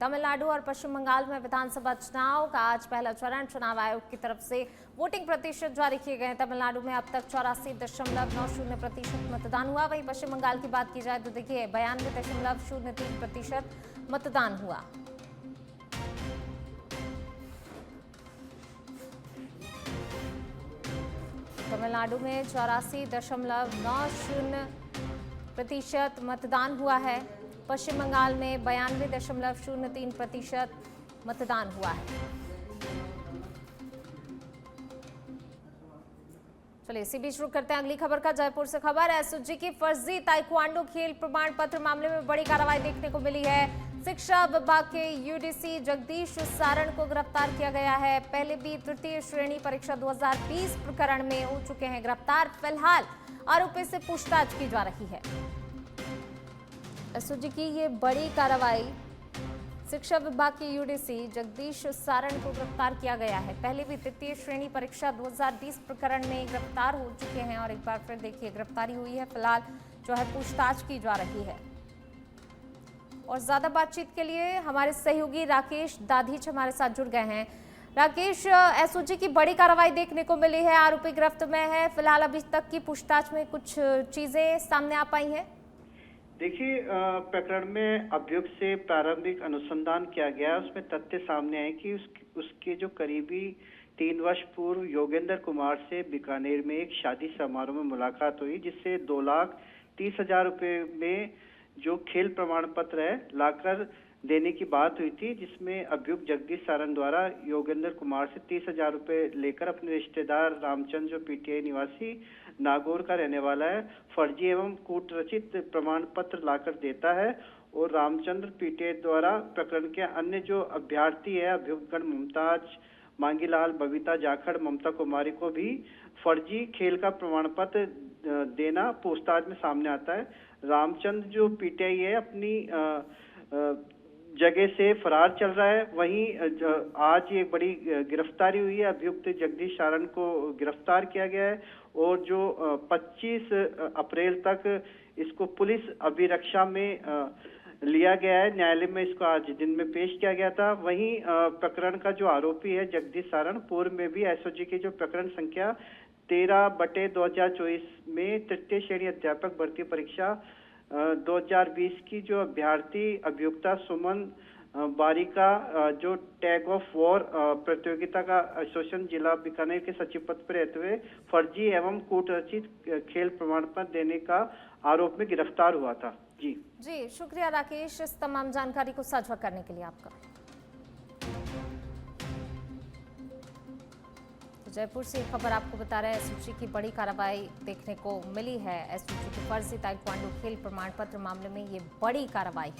तमिलनाडु और पश्चिम बंगाल में विधानसभा चुनाव का आज पहला चरण चुनाव आयोग की तरफ से वोटिंग प्रतिशत जारी किए गए। तमिलनाडु में अब तक 84.90% मतदान हुआ। वहीं पश्चिम बंगाल की बात की जाए तो देखिए 92.03% मतदान हुआ। तमिलनाडु में 84.90% मतदान हुआ है। पश्चिम बंगाल में 92.03% मतदान हुआ है। चलिए इसी बीच रुक करते हैं अगली खबर का। जयपुर से खबर है, एसओजी की फर्जी ताइक्वांडो खेल प्रमाण पत्र मामले में बड़ी कार्रवाई देखने को मिली है। शिक्षा विभाग के यूडीसी जगदीश सारण को गिरफ्तार किया गया है। पहले भी तृतीय श्रेणी परीक्षा 2020 प्रकरण में हो चुके हैं गिरफ्तार। फिलहाल आरोपी से पूछताछ की जा रही है। एसओजी की ये बड़ी कार्रवाई, शिक्षा विभाग के यूडीसी जगदीश सारण को गिरफ्तार किया गया है। पहले भी तृतीय श्रेणी परीक्षा 2020 प्रकरण में गिरफ्तार हो चुके हैं और एक बार फिर देखिए गिरफ्तारी हुई है। फिलहाल जो है पूछताछ की जा रही है। और ज्यादा बातचीत के लिए हमारे सहयोगी राकेश दाधीच हमारे साथ जुड़ गए हैं। राकेश, एसओजी की बड़ी कार्रवाई देखने को मिली है, आरोपी गिरफ्त में है। फिलहाल अभी तक की पूछताछ में कुछ चीजें सामने आ पाई हैं? देखिए, प्रकरण में अभियुक्त से प्रारंभिक अनुसंधान किया गया। उसमें तथ्य सामने आए कि उसके जो करीबी 3 वर्ष पूर्व योगेंद्र कुमार से बीकानेर में एक शादी समारोह में मुलाकात हुई, जिससे 2,30,000 रुपए में जो खेल प्रमाण पत्र है लाकर देने की बात हुई थी, जिसमें अभियुक्त जगदीश सारण द्वारा योगेंद्र कुमार से 30,000 रुपए लेकर अपने रिश्तेदार रामचंद्र, जो पीटीआई निवासी नागौर का रहने वाला है, फर्जी एवं कूटरचित प्रमाण पत्र लाकर देता है। और रामचंद्र पीटीआई द्वारा प्रकरण के अन्य जो अभ्यर्थी है, अभियुक्तगण मुमताज, मांगीलाल, बबीता जाखड़, ममता कुमारी को भी फर्जी खेल का प्रमाण पत्र देना पूछताछ में सामने आता है। रामचंद्र जो पीटीआई है अपनी जगह से फरार चल रहा है। वहीं आज एक बड़ी गिरफ्तारी हुई है, अभियुक्त जगदीश सारण को गिरफ्तार किया गया है और जो 25 अप्रैल तक इसको पुलिस अभिरक्षा में लिया गया है। न्यायालय में इसको आज दिन में पेश किया गया था। वहीं प्रकरण का जो आरोपी है जगदीश सारण, पूर्व में भी एसओजी की जो प्रकरण संख्या 13/2024 में तृतीय श्रेणी अध्यापक भर्ती परीक्षा 2020 की जो अभ्यर्थी अभियुक्ता सुमन बारिका जो टैग ऑफ वॉर प्रतियोगिता का एसोसिएशन जिला बीकानेर के सचिव पद पर रहते हुए फर्जी एवं कूटरचित खेल प्रमाण पत्र देने का आरोप में गिरफ्तार हुआ था। जी शुक्रिया राकेश इस तमाम जानकारी को साझा करने के लिए आपका। जयपुर से खबर आपको बता रहे हैं, एसओजी की बड़ी कार्रवाई देखने को मिली है। एसओजी के फर्जी ताइक्वांडो खेल प्रमाण पत्र मामले में ये बड़ी कार्रवाई है।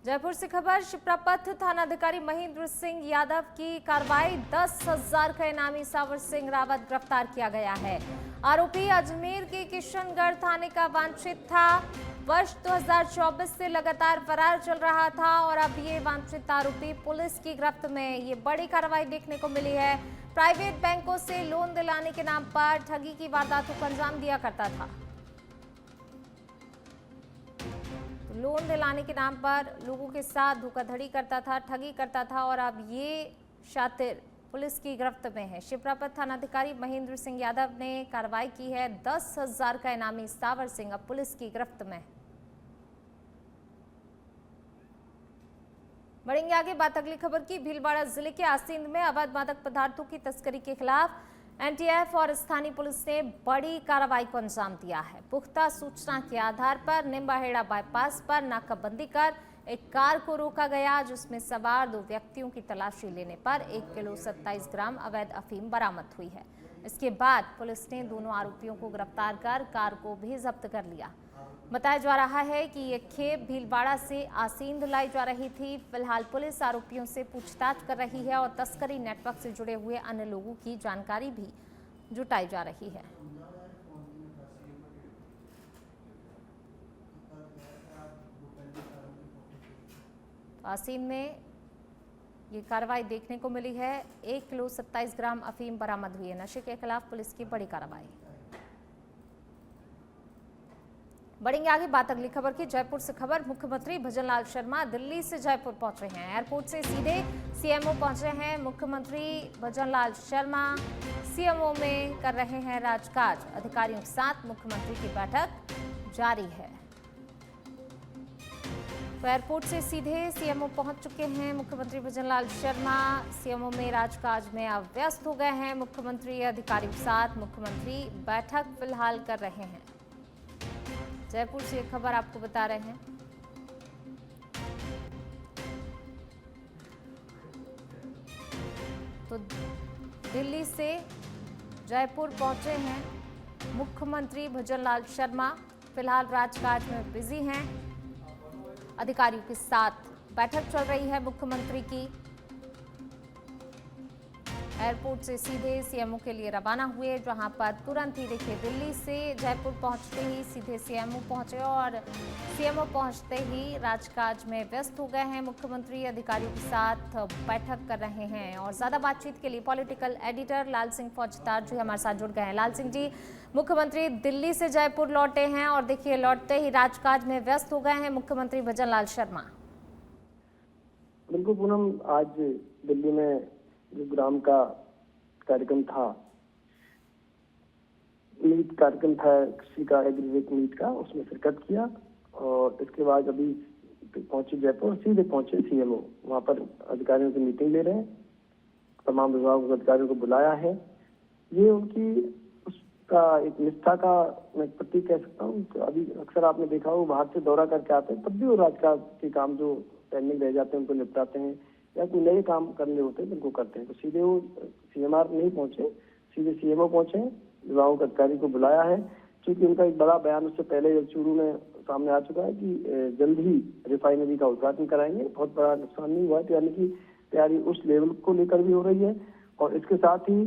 जयपुर से खबर, शिप्रापथ थानाधिकारी महेंद्र सिंह यादव की कार्रवाई, 10,000 का इनामी सावर सिंह रावत गिरफ्तार किया गया है। आरोपी अजमेर के किशनगढ़ थाने का वांछित था। वर्ष 2024 से लगातार फरार चल रहा था और अब ये वांछित आरोपी पुलिस की गिरफ्त में। ये बड़ी कार्रवाई देखने को मिली है। प्राइवेट बैंकों से लोन दिलाने के नाम पर ठगी की वारदातों को अंजाम दिया करता था। लोन दिलाने के नाम पर लोगों के साथ धोखाधड़ी करता था, ठगी करता था और अब ये शातिर पुलिस की गिरफ्त में है। शिप्रापथ थानाधिकारी महेंद्र सिंह यादव ने कार्रवाई की है। 10,000 का इनामी सावर सिंह अब पुलिस की गिरफ्त में। बढ़ेंगे आगे, बात अगली खबर की। भीलवाड़ा जिले के आसींद में अवैध मादक पदार्थों की तस्करी के खिलाफ एनटीएफ और स्थानीय पुलिस ने बड़ी कार्रवाई को अंजाम दिया है। पुख्ता सूचना के आधार पर निम्बाहेड़ा बाईपास पर नाकाबंदी कर एक कार को रोका गया, जिसमें सवार 2 व्यक्तियों की तलाशी लेने पर 1 किलो 27 ग्राम अवैध अफीम बरामद हुई है। इसके बाद पुलिस ने दोनों आरोपियों को गिरफ्तार कर कार को भी जब्त कर लिया। बताया जा रहा है कि ये खेप भीलवाड़ा से आसींद लाई जा रही थी। फिलहाल पुलिस आरोपियों से पूछताछ कर रही है और तस्करी नेटवर्क से जुड़े हुए अन्य लोगों की जानकारी भी जुटाई जा रही है। आसींद में ये कार्रवाई देखने को मिली है। 1 किलो 27 ग्राम अफीम बरामद हुई है। नशे के खिलाफ पुलिस की बड़ी कार्रवाई। बढ़ेंगे आगे बात अगली खबर की। जयपुर से खबर, मुख्यमंत्री भजनलाल शर्मा दिल्ली से जयपुर पहुंचे हैं। एयरपोर्ट से सीधे सीएमओ पहुंचे हैं। मुख्यमंत्री भजनलाल शर्मा सीएमओ में कर रहे हैं राजकाज। अधिकारियों के साथ मुख्यमंत्री की बैठक जारी है। तो एयरपोर्ट से सीधे सीएमओ पहुंच चुके हैं मुख्यमंत्री भजनलाल शर्मा। सीएमओ में राजकाज में अब व्यस्त हो गए हैं मुख्यमंत्री। अधिकारियों के साथ मुख्यमंत्री बैठक फिलहाल कर रहे हैं। जयपुर से एक खबर आपको बता रहे हैं। तो दिल्ली से जयपुर पहुंचे हैं मुख्यमंत्री भजनलाल शर्मा। फिलहाल राजकाज में बिजी हैं। अधिकारियों के साथ बैठक चल रही है मुख्यमंत्री की। एयरपोर्ट से सीधे सीएमओ के लिए रवाना हुए, जहां पर तुरंत ही देखिए दिल्ली से जयपुर पहुंचते ही सीधे सीएमओ पहुंचे और सीएमओ पहुंचते ही राजकाज में व्यस्त हो गए हैं मुख्यमंत्री। अधिकारियों के साथ बैठक कर रहे हैं और ज्यादा बातचीत के लिए पॉलिटिकल एडिटर लाल सिंह फौजदार जी हमारे साथ जुड़ गए हैं। लाल सिंह जी, मुख्यमंत्री दिल्ली से जयपुर लौटे हैं और देखिए लौटते ही राजकाज में व्यस्त हो गए हैं मुख्यमंत्री भजनलाल शर्मा। बिल्कुल पूनम, आज दिल्ली में जो ग्राम का कार्यक्रम था, मीट कार्यक्रम था कृषि का, एग्रीवेट मीट का, उसमें शिरकत किया और इसके बाद अभी पहुंचे जयपुर, सीधे पहुंचे सीएमओ। वहां पर अधिकारियों की मीटिंग ले रहे हैं। तमाम विभागों के अधिकारियों को बुलाया है। ये उनकी उसका एक निष्ठा का मैं प्रतीक कह सकता हूँ। अभी अक्सर आपने देखा हो बाहर से दौरा करके आते हैं, तब भी वो राजकाज के काम जो पेंडिंग रह जाते हैं उनको निपटाते हैं या कोई नए काम करने होते हैं उनको करते हैं। तो सीधे वो सीएमआर नहीं पहुंचे, सीधे सीएमओ पहुंचे। विभागों के अधिकारी को बुलाया है क्योंकि उनका एक बड़ा बयान उससे पहले जब शुरू में सामने आ चुका है कि जल्द ही रिफाइनरी का उद्घाटन कराएंगे। बहुत बड़ा नुकसान नहीं हुआ है, यानी कि तैयारी उस लेवल को लेकर भी हो रही है और इसके साथ ही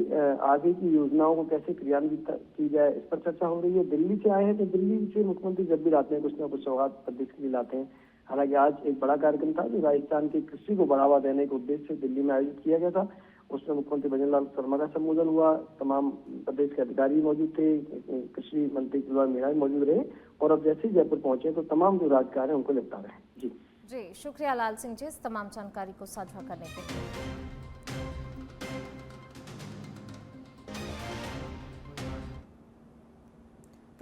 आगे की योजनाओं को कैसे क्रियान्वित की जाए इस पर चर्चा हो रही है। दिल्ली से आए हैं तो दिल्ली से मुख्यमंत्री जब भी लाते हैं कुछ ना कुछ सौगात प्रदेश के लिए लाते हैं। हालांकि आज एक बड़ा कार्यक्रम था जो राजस्थान की कृषि को बढ़ावा देने के उद्देश्य से दिल्ली में आयोजित किया गया था। उसमें मुख्यमंत्री भजनलाल शर्मा का संबोधन हुआ। तमाम प्रदेश के अधिकारी मौजूद थे, कृषि मंत्री कुलवार मीणा भी मौजूद रहे और अब जैसे ही जयपुर पहुंचे तो तमाम जो राजकार्य है उनको निपटा रहे हैं। जी शुक्रिया लाल सिंह जी इस तमाम जानकारी को साझा करने के लिए।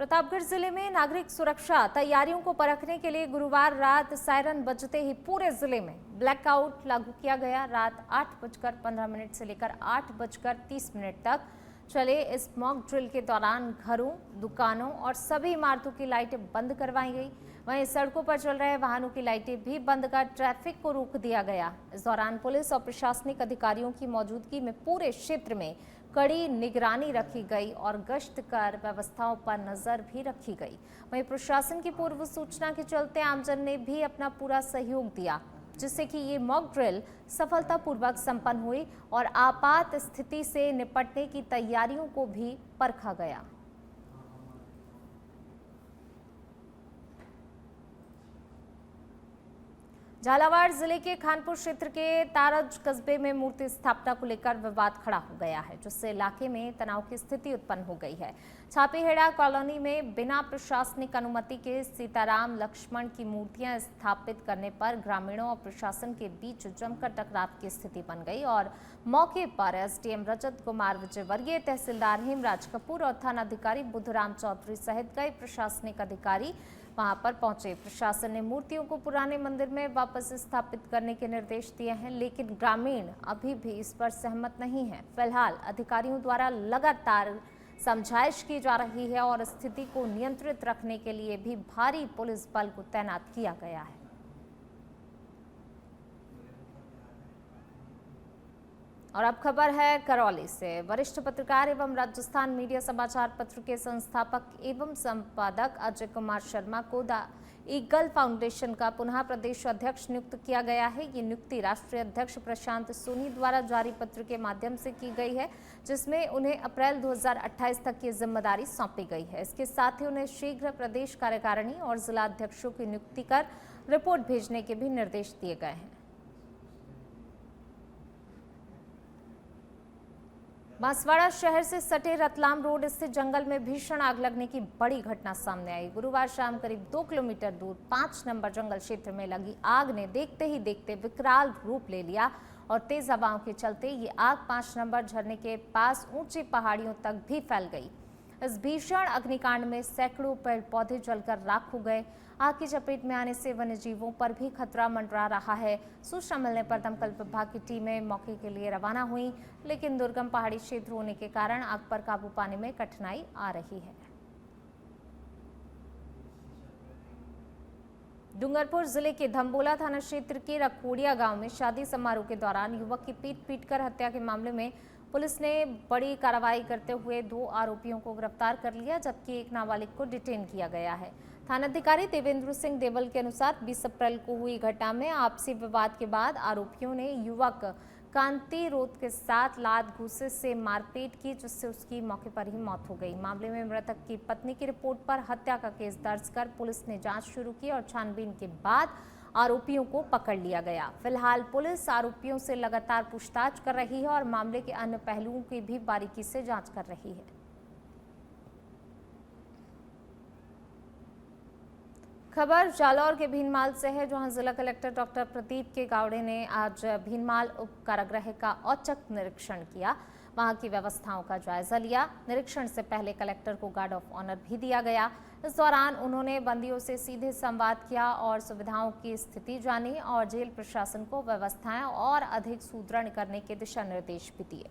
प्रतापगढ़ जिले में नागरिक सुरक्षा तैयारियों को परखने के लिए गुरुवार रात सायरन बजते ही पूरे जिले में ब्लैकआउट लागू किया गया। रात 8:15 से लेकर 8:30 तक चले इस मॉक ड्रिल के दौरान घरों, दुकानों और सभी इमारतों की लाइटें बंद करवाई गई। वहीं सड़कों पर चल रहे वाहनों की लाइटें भी बंद कर ट्रैफिक को रोक दिया गया। इस दौरान पुलिस और प्रशासनिक अधिकारियों की मौजूदगी में पूरे क्षेत्र में कड़ी निगरानी रखी गई और गश्त कर व्यवस्थाओं पर नजर भी रखी गई। वहीं प्रशासन की पूर्व सूचना के चलते आमजन ने भी अपना पूरा सहयोग दिया, जिससे कि ये मॉक ड्रिल सफलतापूर्वक संपन्न हुई और आपात स्थिति से निपटने की तैयारियों को भी परखा गया। झालावाड़ जिले के खानपुर क्षेत्र के तारज कस्बे में मूर्ति स्थापना को लेकर विवाद खड़ा हो गया है, जिससे इलाके में तनाव की स्थिति उत्पन्न हो गई है। छापेहेड़ा कॉलोनी में बिना प्रशासनिक अनुमति के सीताराम लक्ष्मण की मूर्तियां स्थापित करने पर ग्रामीणों और प्रशासन के बीच जमकर टकराव की स्थिति बन गई और मौके पर एसडीएम रजत कुमार विजयवर्गीय, तहसीलदार हेमराज कपूर और थानाधिकारी बुद्धराम चौधरी सहित कई प्रशासनिक अधिकारी वहां पर पहुंचे। प्रशासन ने मूर्तियों को पुराने मंदिर में वापस स्थापित करने के निर्देश दिए हैं, लेकिन ग्रामीण अभी भी इस पर सहमत नहीं है। फिलहाल अधिकारियों द्वारा लगातार समझाइश की जा रही है और स्थिति को नियंत्रित रखने के लिए भी भारी पुलिस बल को तैनात किया गया है। और अब खबर है करौली से। वरिष्ठ पत्रकार एवं राजस्थान मीडिया समाचार पत्र के संस्थापक एवं संपादक अजय कुमार शर्मा को द ईगल फाउंडेशन का पुनः प्रदेश अध्यक्ष नियुक्त किया गया है। ये नियुक्ति राष्ट्रीय अध्यक्ष प्रशांत सोनी द्वारा जारी पत्र के माध्यम से की गई है, जिसमें उन्हें अप्रैल 2028 तक की जिम्मेदारी सौंपी गई है। इसके साथ ही उन्हें शीघ्र प्रदेश कार्यकारिणी और जिला अध्यक्षों की नियुक्ति कर रिपोर्ट भेजने के भी निर्देश दिए गए हैं। बांसवाड़ा शहर से सटे रतलाम रोड स्थित जंगल में भीषण आग लगने की बड़ी घटना सामने आई। गुरुवार शाम करीब 2 किलोमीटर दूर 5 नंबर जंगल क्षेत्र में लगी आग ने देखते ही देखते विकराल रूप ले लिया और तेज हवाओं के चलते ये आग 5 नंबर झरने के पास ऊंची पहाड़ियों तक भी फैल गई। इस भीषण अग्निकांड में सैकड़ों पेड़ पौधे जलकर राख हो गए। आग की चपेट में आने से वन्य जीवों पर भी खतरा मंडरा रहा है। सूचना मिलने पर दमकल विभाग की टीमें मौके के लिए रवाना हुई, लेकिन दुर्गम पहाड़ी क्षेत्र होने के कारण आग पर काबू पाने में कठिनाई आ रही है। डूंगरपुर जिले के धम्बोला थाना क्षेत्र के रकोड़िया गांव में शादी समारोह के दौरान युवक की पीट-पीटकर हत्या के मामले में पुलिस ने बड़ी कार्रवाई करते हुए 2 आरोपियों को गिरफ्तार कर लिया, जबकि एक नाबालिग को डिटेन किया गया है। थानाधिकारी देवेंद्र सिंह देवल के अनुसार 20 अप्रैल को हुई घटना में आपसी विवाद के बाद आरोपियों ने युवक कांति रोत के साथ लात घूंसे से मारपीट की, जिससे उसकी मौके पर ही मौत हो गई। मामले में मृतक की पत्नी की रिपोर्ट पर हत्या का केस दर्ज कर पुलिस ने जांच शुरू की और छानबीन के बाद आरोपियों को पकड़ लिया गया। फिलहाल पुलिस आरोपियों से लगातार पूछताछ कर रही है और मामले के अन्य पहलुओं की भी बारीकी से जांच कर रही है। खबर जालौर के भीनमाल से है, जहां जिला कलेक्टर डॉक्टर प्रदीप के गावड़े ने आज भीनमाल उप कारागृह का औचक निरीक्षण किया। वहां की व्यवस्थाओं का जायजा लिया। निरीक्षण से पहले कलेक्टर को गार्ड ऑफ ऑनर भी दिया गया। इस दौरान उन्होंने बंदियों से सीधे संवाद किया और सुविधाओं की स्थिति जानी और जेल प्रशासन को व्यवस्थाएं और अधिक सुदृढ़ करने के दिशा निर्देश भी दिए।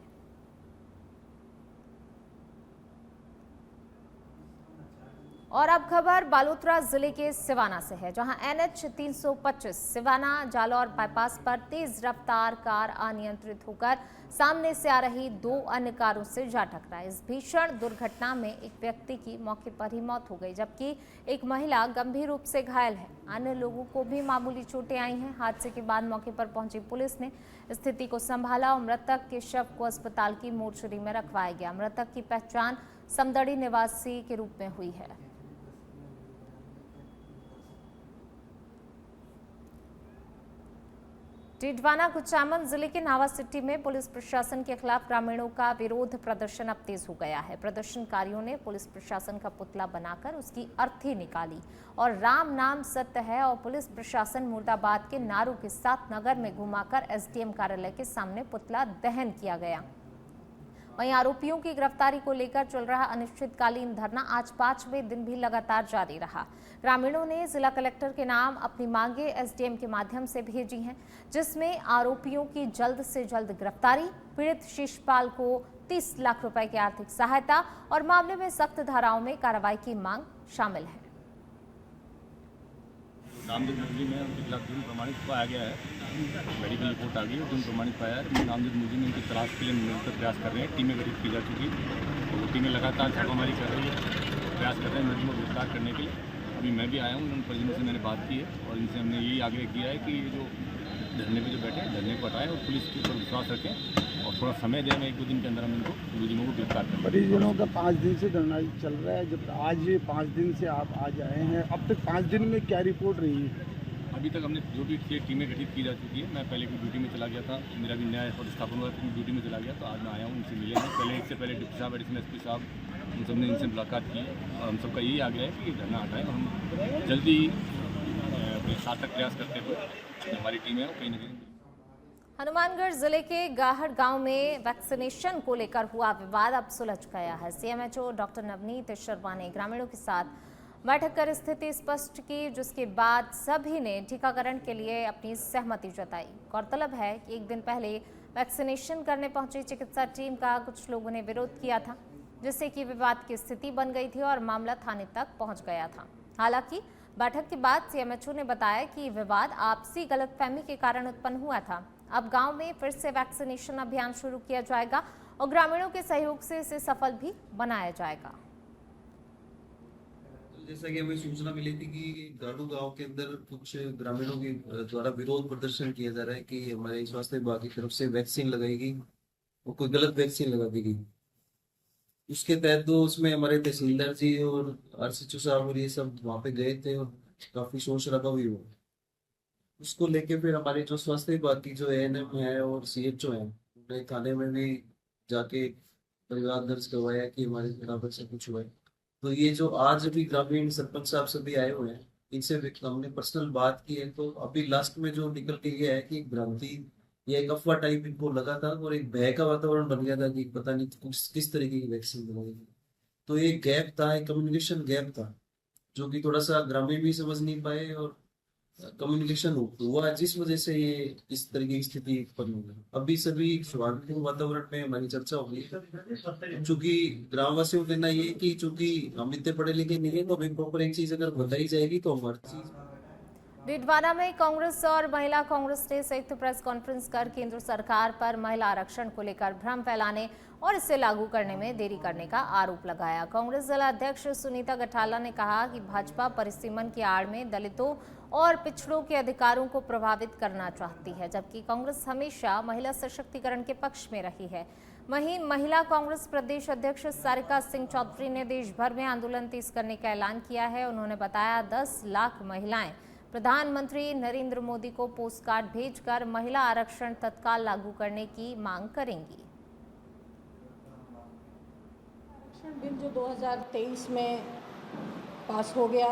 और अब खबर बालोतरा जिले के सिवाना से है, जहां NH 325 सिवाना जालौर बाईपास पर तेज रफ्तार कार अनियंत्रित होकर सामने से आ रही 2 अन्य कारों से जा टकराई। इस भीषण दुर्घटना में एक व्यक्ति की मौके पर ही मौत हो गई, जबकि एक महिला गंभीर रूप से घायल है। अन्य लोगों को भी मामूली चोटें आई हैं। हादसे के बाद मौके पर पहुंची पुलिस ने स्थिति को संभाला और मृतक के शव को अस्पताल की मोर्चरी में रखवाया गया। मृतक की पहचान समदड़ी निवासी के रूप में हुई है। टिडवाना कुचामन जिले के नावा सिटी में पुलिस प्रशासन के खिलाफ ग्रामीणों का विरोध प्रदर्शन अब तेज हो गया है। प्रदर्शनकारियों ने पुलिस प्रशासन का पुतला बनाकर उसकी अर्थी निकाली और राम नाम सत्य है और पुलिस प्रशासन मुर्दाबाद के नारों के साथ नगर में घुमाकर SDM कार्यालय के सामने पुतला दहन किया गया। वहीं आरोपियों की गिरफ्तारी को लेकर चल रहा अनिश्चितकालीन धरना आज 5वें दिन भी लगातार जारी रहा। ग्रामीणों ने जिला कलेक्टर के नाम अपनी मांगे SDM के माध्यम से भेजी हैं, जिसमें आरोपियों की जल्द से जल्द गिरफ्तारी, पीड़ित शिशुपाल को 30 लाख रुपए की आर्थिक सहायता और मामले में सख्त धाराओं में कार्रवाई की मांग शामिल है। नामजद मुलजिम है, उनके खिलाफ जुर्म प्रमाणित पाया गया है। मेडिकल रिपोर्ट आ गई है, जुर्म प्रमाणित पाया है। नामजद मुलजिम उनकी तलाश के लिए निरंतर प्रयास कर रहे हैं। टीमें गठित की जा चुकी है और टीमें लगातार छापामारी कर रही है, प्रयास कर रहे हैं मुलजिमों को गिरफ्तार करने के लिए। अभी मैं भी आया हूँ, उन परिजनों से मैंने बात की है और इनसे हमने यही आग्रह किया है कि ये जो धरने पे जो बैठे हैं धरने को हटाएं और पुलिस के ऊपर विश्वास रखें और थोड़ा समय दें। 1-2 दिन के अंदर हम इनको मुलजिमों को गिरफ्तार करें। परिजनों का 5 दिन से धरना चल रहा है। जब आज 5 दिन से आप आज आए हैं, अब तक 5 दिन में क्या रिपोर्ट रही है? अभी तक हमने जो भी टीमें गठित की जा चुकी है। मैं पहले की ड्यूटी में चला गया था, मेरा भी नया पदस्थापन हुआ था, ड्यूटी में चला गया, तो आज मैं आया हूँ, उनसे मिले हैं। पहले इससे पहले डिप्टी साहब, एडिशनल SP साहब, उन सब ने इनसे मुलाकात की और हम सबका यही आग्रह है कि धरना हटाएं और हम जल्दी अपने सार्थक प्रयास करते हुए हमारी टीम है कहीं न कहीं। हनुमानगढ़ जिले के गाहड़ गांव में वैक्सीनेशन को लेकर हुआ विवाद अब सुलझ गया है। CMHO डॉक्टर नवनीत शर्मा ने ग्रामीणों के साथ बैठक कर स्थिति स्पष्ट की, जिसके बाद सभी ने टीकाकरण के लिए अपनी सहमति जताई। गौरतलब है कि एक दिन पहले वैक्सीनेशन करने पहुंची चिकित्सा टीम का कुछ लोगों ने विरोध किया था, जिससे कि विवाद की स्थिति बन गई थी और मामला थाने तक पहुंच गया था। हालांकि बैठक के बाद CMHO ने बताया कि विवाद आपसी गलतफहमी के कारण उत्पन्न हुआ था। अब गांव में फिर से वैक्सीनेशन अभियान शुरू किया जाएगा और ग्रामीणों के सहयोग से इसे सफल भी बनाया जाएगा। जैसा कि हमें सूचना मिली थी कि गाड़ू गांव के अंदर कुछ ग्रामीणों के द्वारा विरोध प्रदर्शन किया जा रहा है कि हमारे स्वास्थ्य विभाग की तरफ से वैक्सीन लगाई गई और कोई गलत वैक्सीन लगा दी गई। उसके तहत तो उसमें हमारे तहसीलदार जी और RCHO साहब और ये सब वहाँ पे गए थे और काफी शोर शराबा भी हुआ। उसको लेके फिर हमारे जो स्वास्थ्य विभाग की जो ANM है और CHO है, उन्हें थाने में भी जाके परिवार दर्ज करवाया कि हमारे खिलाफ ऐसा कुछ हुआ है। तो ये जो आज अभी ग्रामीण सरपंच साहब सभी आए हुए हैं, इनसे भी हमने पर्सनल बात की है, तो अभी लास्ट में जो निकल के ये है कि एक भ्रांति या एक अफवाह टाइप इनको लगा था और एक भय का वातावरण बन गया था कि पता नहीं कुछ किस तरीके की वैक्सीन बनाएगी। तो ये गैप था, एक कम्युनिकेशन गैप था, जो कि थोड़ा सा ग्रामीण भी समझ नहीं पाए और कम्युनिकेशन हुआ, जिस वजह से ये इस तरीके की स्थिति उत्पन्न हो गई। अभी सभी सौहार्दपूर्ण वातावरण में हमारी चर्चा होगी, चूंकि ग्रामवासियों का कहना ये है कि चूंकि हम इतने पढ़े लिखे नहीं है, तो हमें प्रॉपर एक चीज अगर बताई जाएगी तो हर चीज। डिडवाना में कांग्रेस और महिला कांग्रेस ने संयुक्त प्रेस कॉन्फ्रेंस कर केंद्र सरकार पर महिला आरक्षण को लेकर भ्रम फैलाने और इसे लागू करने में देरी करने का आरोप लगाया। कांग्रेस जिला अध्यक्ष सुनीता गठाला ने कहा कि भाजपा परिसीमन की आड़ में दलितों और पिछड़ों के अधिकारों को प्रभावित करना चाहती है, जबकि कांग्रेस हमेशा महिला सशक्तिकरण के पक्ष में रही है। वहीं महिला कांग्रेस प्रदेश अध्यक्ष सारिका सिंह चौधरी ने देश भर में आंदोलन तेज करने का ऐलान किया है। उन्होंने बताया 10 लाख महिलाएं प्रधानमंत्री नरेंद्र मोदी को पोस्टकार्ड भेजकर महिला आरक्षण तत्काल लागू करने की मांग करेंगी। आरक्षण बिल जो 2023 में पास हो गया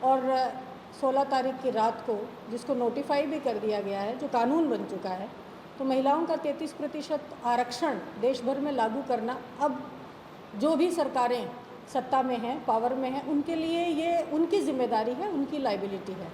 और 16 तारीख की रात को जिसको नोटिफाई भी कर दिया गया है, जो कानून बन चुका है, तो महिलाओं का 33% आरक्षण देश भर में लागू करना अब जो भी सरकारें सत्ता में हैं, पावर में हैं, उनके लिए ये उनकी जिम्मेदारी है, उनकी लाइबिलिटी है।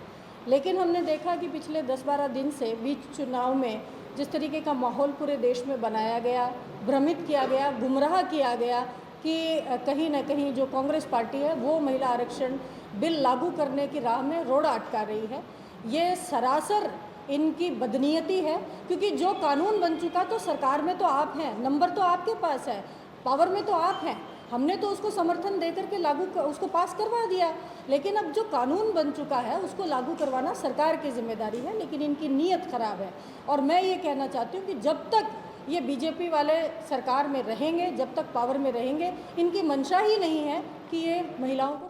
लेकिन हमने देखा कि पिछले 10-12 दिन से बीच चुनाव में जिस तरीके का माहौल पूरे देश में बनाया गया, भ्रमित किया गया, गुमराह किया गया कि कहीं ना कहीं जो कांग्रेस पार्टी है वो महिला आरक्षण बिल लागू करने की राह में रोड़ा अटका रही है, ये सरासर इनकी बदनीयती है। क्योंकि जो कानून बन चुका, तो सरकार में तो आप हैं, नंबर तो आपके पास है, पावर में तो आप हैं, हमने तो उसको समर्थन देकर के उसको पास करवा दिया। लेकिन अब जो कानून बन चुका है उसको लागू करवाना सरकार की जिम्मेदारी है, लेकिन इनकी नीयत खराब है। और मैं ये कहना चाहती हूँ कि जब तक ये बीजेपी वाले सरकार में रहेंगे, जब तक पावर में रहेंगे, इनकी मंशा ही नहीं है कि ये महिलाओं को।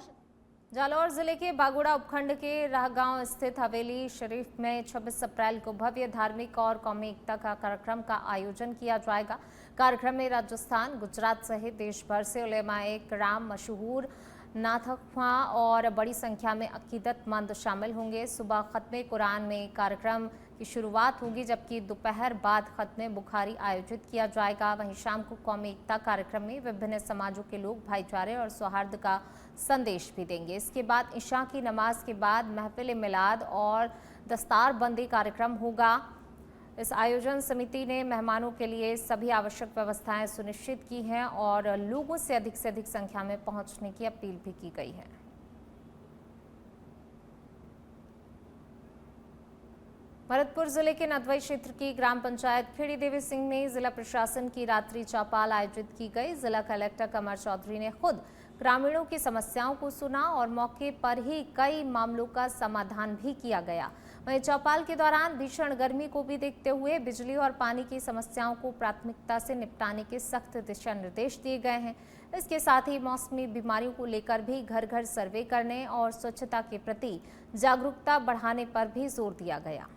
जालौर जिले के बागोड़ा उपखंड के राहगांव स्थित हवेली शरीफ में 26 अप्रैल को भव्य धार्मिक और कौमी एकता का कार्यक्रम का आयोजन किया जाएगा। कार्यक्रम में राजस्थान, गुजरात सहित देश भर से उलेमाए किराम, मशहूर नाथख्वा और बड़ी संख्या में अकीदतमंद शामिल होंगे। सुबह खत्मे कुरान में कार्यक्रम की शुरुआत होगी, जबकि दोपहर बाद खत्मे बुखारी आयोजित किया जाएगा। वहीं शाम को कौमी एकता कार्यक्रम में विभिन्न समाजों के लोग भाईचारे और सौहार्द का संदेश भी देंगे। इसके बाद इशा की नमाज के बाद महफिल मिलाद और दस्तारबंदी कार्यक्रम होगा। इस आयोजन समिति ने मेहमानों के लिए सभी आवश्यक व्यवस्थाएं सुनिश्चित की हैं और लोगों से अधिक संख्या में पहुंचने की अपील भी की गई है। भरतपुर जिले के नदवई क्षेत्र की ग्राम पंचायत खेड़ी देवी सिंह में जिला प्रशासन की रात्रि चौपाल आयोजित की गई। जिला कलेक्टर कमर चौधरी ने खुद ग्रामीणों की समस्याओं को सुना और मौके पर ही कई मामलों का समाधान भी किया गया। वहीं चौपाल के दौरान भीषण गर्मी को भी देखते हुए बिजली और पानी की समस्याओं को प्राथमिकता से निपटाने के सख्त दिशा निर्देश दिए गए हैं। इसके साथ ही मौसमी बीमारियों को लेकर भी घर घर सर्वे करने और स्वच्छता के प्रति जागरूकता बढ़ाने पर भी जोर दिया गया।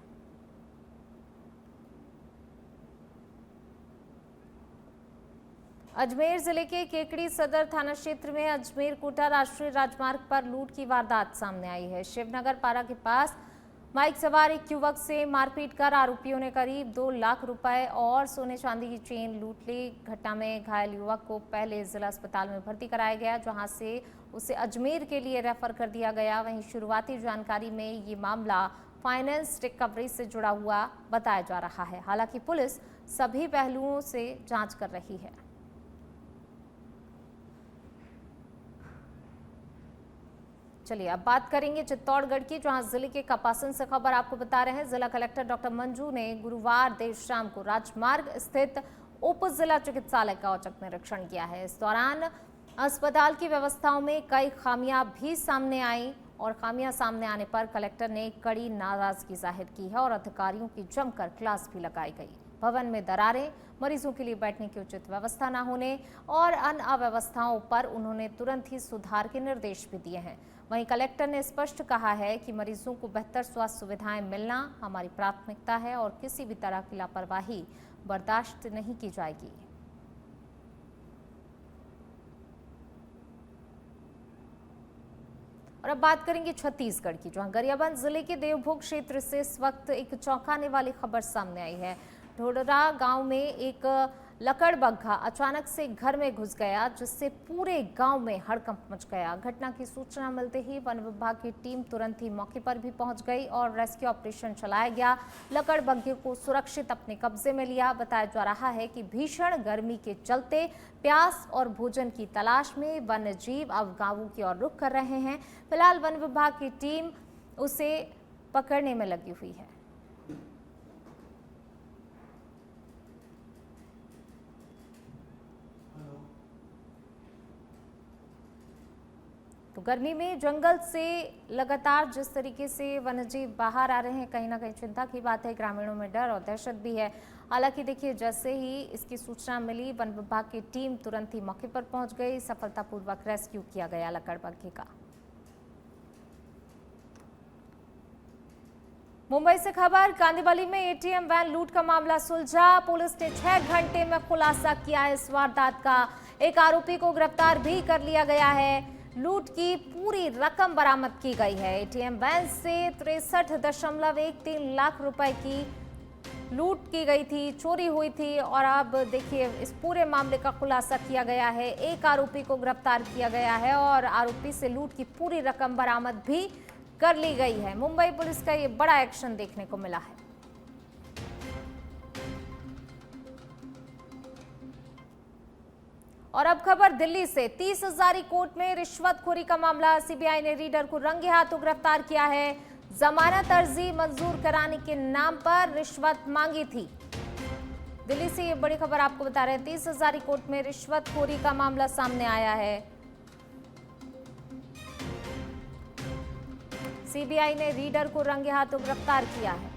अजमेर जिले के केकड़ी सदर थाना क्षेत्र में अजमेर कोटा राष्ट्रीय राजमार्ग पर लूट की वारदात सामने आई है। शिवनगर पारा के पास बाइक सवार एक युवक से मारपीट कर आरोपियों ने करीब 2 लाख रुपए और सोने चांदी की चेन लूट ली। घटना में घायल युवक को पहले जिला अस्पताल में भर्ती कराया गया, जहां से उसे अजमेर के लिए रेफर कर दिया गया। वहीं शुरुआती जानकारी में ये मामला फाइनेंस रिकवरी से जुड़ा हुआ बताया जा रहा है। हालांकि पुलिस सभी पहलुओं से जाँच कर रही है। चलिए अब बात करेंगे चित्तौड़गढ़ की, जहां जिले के कपासन से खबर आपको बता रहे हैं। जिला कलेक्टर डॉक्टर मंजू ने गुरुवार देर शाम को राजमार्ग स्थित उप जिला चिकित्सालय का औचक निरीक्षण किया है। इस दौरान अस्पताल की व्यवस्थाओं में कई खामियां भी सामने आई और खामियां सामने आने पर कलेक्टर ने कड़ी नाराजगी जाहिर की है और अधिकारियों की जमकर क्लास भी लगाई गई। भवन में दरारें, मरीजों के लिए बैठने की उचित व्यवस्था न होने और अन्य अव्यवस्थाओं पर उन्होंने तुरंत ही सुधार के निर्देश भी दिए हैं। वहीं कलेक्टर ने स्पष्ट कहा है कि मरीजों को बेहतर स्वास्थ्य सुविधाएं मिलना हमारी प्राथमिकता है और किसी भी तरह की लापरवाही बर्दाश्त नहीं की जाएगी। और अब बात करेंगे छत्तीसगढ़ की, जहां गरियाबंद जिले के देवभोग क्षेत्र से इस वक्त एक चौंकाने वाली खबर सामने आई है। ढोडरा गांव में एक लकड़बग्घा अचानक से घर में घुस गया, जिससे पूरे गांव में हड़कंप मच गया। घटना की सूचना मिलते ही वन विभाग की टीम तुरंत ही मौके पर भी पहुंच गई और रेस्क्यू ऑपरेशन चलाया गया। लकड़बग्घे को सुरक्षित अपने कब्जे में लिया। बताया जा रहा है कि भीषण गर्मी के चलते प्यास और भोजन की तलाश में वन्य जीव अब गांवों की ओर रुख कर रहे हैं। फिलहाल वन विभाग की टीम उसे पकड़ने में लगी हुई है। तो गर्मी में जंगल से लगातार जिस तरीके से वन्यजीव बाहर आ रहे हैं, कहीं ना कहीं चिंता की बात है। ग्रामीणों में डर और दहशत भी है। हालांकि देखिए, जैसे ही इसकी सूचना मिली, वन विभाग की टीम तुरंत ही मौके पर पहुंच गई। सफलतापूर्वक रेस्क्यू किया गया लकड़बग्घे का। मुंबई से खबर, कांदिवली में एटीएम वैन लूट का मामला सुलझा। पुलिस ने 6 घंटे में खुलासा किया इस वारदात का। एक आरोपी को गिरफ्तार भी कर लिया गया है। लूट की पूरी रकम बरामद की गई है। एटीएम वैन से 63.13 लाख रुपए की लूट की गई थी, चोरी हुई थी। और अब देखिए, इस पूरे मामले का खुलासा किया गया है। एक आरोपी को गिरफ्तार किया गया है और आरोपी से लूट की पूरी रकम बरामद भी कर ली गई है। मुंबई पुलिस का ये बड़ा एक्शन देखने को मिला है। और अब खबर दिल्ली से, 30 हजारी कोर्ट में रिश्वतखोरी का मामला। सीबीआई ने रीडर को रंगे हाथों गिरफ्तार किया है। जमानत अर्जी मंजूर कराने के नाम पर रिश्वत मांगी थी। दिल्ली से ये बड़ी खबर आपको बता रहे हैं। 30 हजारी कोर्ट में रिश्वतखोरी का मामला सामने आया है। सीबीआई ने रीडर को रंगे हाथों गिरफ्तार किया है।